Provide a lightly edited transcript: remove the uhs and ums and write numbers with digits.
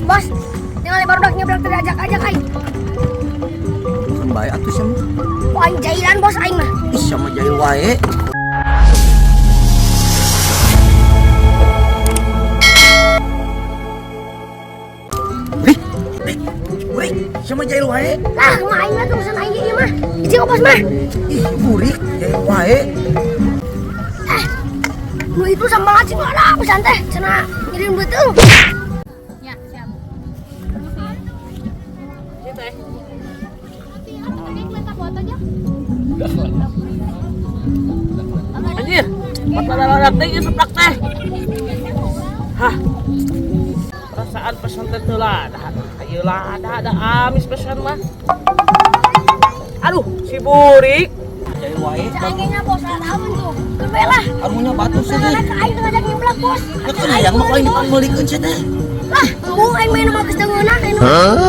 Bos, tinggal baru dak nyebrang terajak-ajak aing. Bukan baik atuh sama. Oh, aing jailan bos aing mah. Ih sama jahil wae. Wih, sama jahil wae. Lah, mah aing mah tulisan aing ieu mah. Iji kok bos mah. Ih, burik jahil wae. Lu itu sama ngacing ada pesan teh cenah ngirim beuteung. Ya, siap. Anjir, mata teh geus seplak teh. Hah. Perasaan pesan teh teu lada. Ayeuna ada amis pesan mah. Aduh, si burik. Jahil wae. Cangkingnya bos lamun tuh. Kebelah. Arunya batu sih. Anak aing teu ngajak nyemplak bos. Nek aing mah paling dipanggulikeun cenah. Lah, embung aing main sama geus teu ngeunah anu.